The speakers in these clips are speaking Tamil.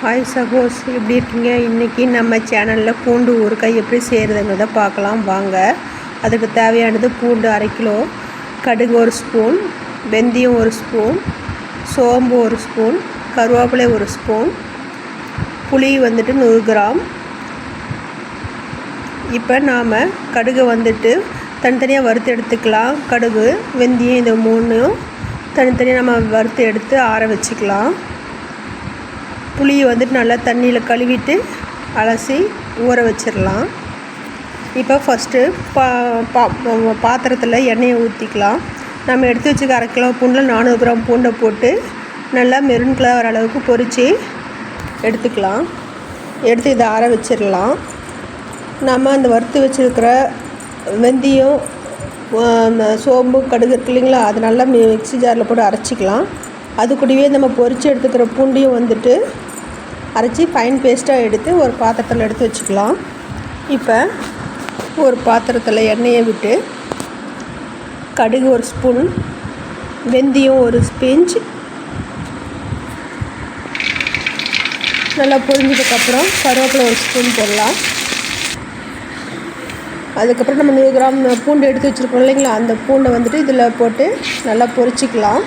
ஹாய் சகோஸ், எப்படி இருக்கீங்க? இன்றைக்கி நம்ம சேனலில் பூண்டு ஊறுகாய் எப்படி செய்கிறதுங்கிறத பார்க்கலாம் வாங்க. அதுக்கு தேவையானது பூண்டு 1/2 கிலோ, கடுகு 1 ஸ்பூன், வெந்தயம் 1 ஸ்பூன், சோம்பு 1 ஸ்பூன், கருவேப்பிலை 1 ஸ்பூன், புளி 100 கிராம். இப்போ நாம் கடுகை தனித்தனியாக வறுத்து எடுத்துக்கலாம். கடுகு, வெந்தயம் இந்த 3 தனித்தனியாக நம்ம வறுத்து எடுத்து ஆற வச்சுக்கலாம். புளியை நல்லா தண்ணியில் கழுவிட்டு அலசி ஊற வச்சிடலாம். இப்போ ஃபஸ்ட்டு பாத்திரத்தில் எண்ணெயை ஊற்றிக்கலாம். நம்ம எடுத்து வச்சுக்க 1/2 கிலோ பூண்டில் 400 கிராம் பூண்டை போட்டு நல்லா மெரூன் கலர் வர அளவுக்கு பொரித்து எடுத்துக்கலாம். எடுத்து இதை ஆற வச்சிடலாம். நம்ம அந்த வறுத்து வச்சுருக்கிற வெந்தயம், சோம்பு, கடுகு இருக்கு இல்லைங்களா, அது நல்லா மிக்ஸி ஜாரில் போட்டு அரைச்சிக்கலாம். அது கூடவே நம்ம பொரித்து எடுத்துக்கிற பூண்டையும் அரைச்சி ஃபைன் பேஸ்ட்டாக எடுத்து ஒரு பாத்திரத்தில் எடுத்து வச்சுக்கலாம். இப்போ ஒரு பாத்திரத்தில் எண்ணெயை விட்டு கடுகு 1 ஸ்பூன், வெந்தயம் 1 பிஞ்ச் நல்லா பொரிஞ்சதுக்கப்புறம் கருவேப்பிலை 1 ஸ்பூன் போடலாம். அதுக்கப்புறம் நம்ம 100 கிராம் பூண்டு எடுத்து வச்சுருக்கோம் இல்லைங்களா, அந்த பூண்டை இதில் போட்டு நல்லா பொரிச்சிக்கலாம்.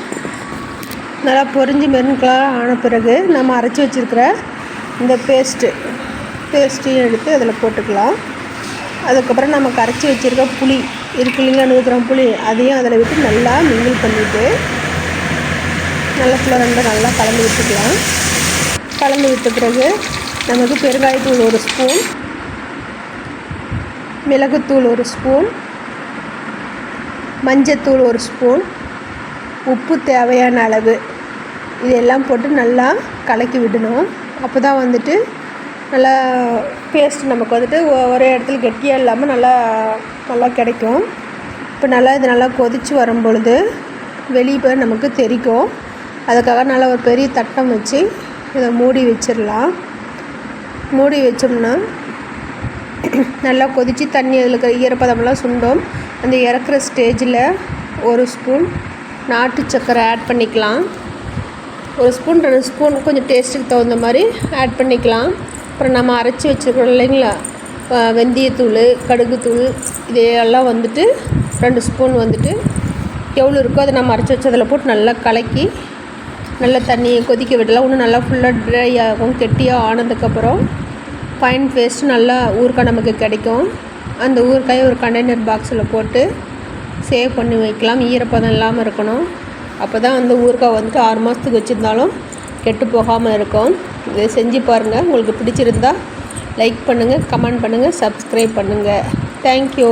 நல்லா பொரிஞ்சு மெரூன் கலர் ஆன பிறகு நம்ம அரைச்சி வச்சுருக்கிற இந்த பேஸ்ட்டையும் எடுத்து அதில் போட்டுக்கலாம். அதுக்கப்புறம் நம்ம கரைச்சி வச்சுருக்க புளி இருக்கு இல்லைங்களா, 100 கிராம் புளி, அதையும் அதில் விட்டு நல்லா மிங்கிள் பண்ணிவிட்டு நல்லா ஃபுல்லாக நல்லா கலந்து விட்டுக்கலாம். கலந்து விட்ட பிறகு நமக்கு பெருங்காயத்தூள் 1 ஸ்பூன், மிளகுத்தூள் 1 ஸ்பூன், மஞ்சத்தூள் 1 ஸ்பூன், உப்பு தேவையான அளவு இதெல்லாம் போட்டு நல்லா கலக்கி விடணும். அப்போ தான் நல்லா பேஸ்ட் நமக்கு ஒரே இடத்துல கெட்டியாக இல்லாமல் நல்லா கிடைக்கும். இப்போ இது நல்லா கொதித்து வரும்பொழுது வெளியே போய் நமக்கு தெரிக்கும். அதுக்காக நல்லா ஒரு பெரிய தட்டம் வச்சு இதை மூடி வச்சிடலாம். மூடி வச்சோம்னா நல்லா கொதித்து தண்ணி அதில் இருக்கிற ஈரப்பதமெல்லாம் சுண்டும். அந்த இறக்குற ஸ்டேஜில் 1 ஸ்பூன் நாட்டு சர்க்கரை ஆட் பண்ணிக்கலாம். 1 ஸ்பூன் 2 ஸ்பூன் கொஞ்சம் டேஸ்ட்டுக்கு தகுந்த மாதிரி ஆட் பண்ணிக்கலாம். அப்புறம் நம்ம அரைச்சி வச்சுருக்கோம் இல்லைங்களா, வெந்தயத்தூள், கடுகுத்தூள், இதையெல்லாம் 2 ஸ்பூன் எவ்வளோ இருக்கோ அதை நம்ம அரைச்சி வச்சு அதில் போட்டு நல்லா கலக்கி நல்லா தண்ணியை கொதிக்க விடலாம். இன்னும் நல்லா ஃபுல்லாக ட்ரை ஆகும். கெட்டியாக ஆனதுக்கப்புறம் ஃபைன் பேஸ்ட் நல்லா ஊறுகாய் நமக்கு கிடைக்கும். அந்த ஊறுகாயை ஒரு கண்டெய்னர் பாக்ஸில் போட்டு சேவ் பண்ணி வைக்கலாம். ஈரப்பதம் இல்லாமல் இருக்கணும். அப்போ தான் ஊறுகாய் 6 மாதத்துக்கு வச்சுருந்தாலும் கெட்டு போகாமல் இருக்கும். இதை செஞ்சு பாருங்கள். உங்களுக்கு பிடிச்சிருந்தா லைக் பண்ணுங்கள், கமெண்ட் பண்ணுங்கள், சப்ஸ்கிரைப் பண்ணுங்கள். தேங்க்யூ.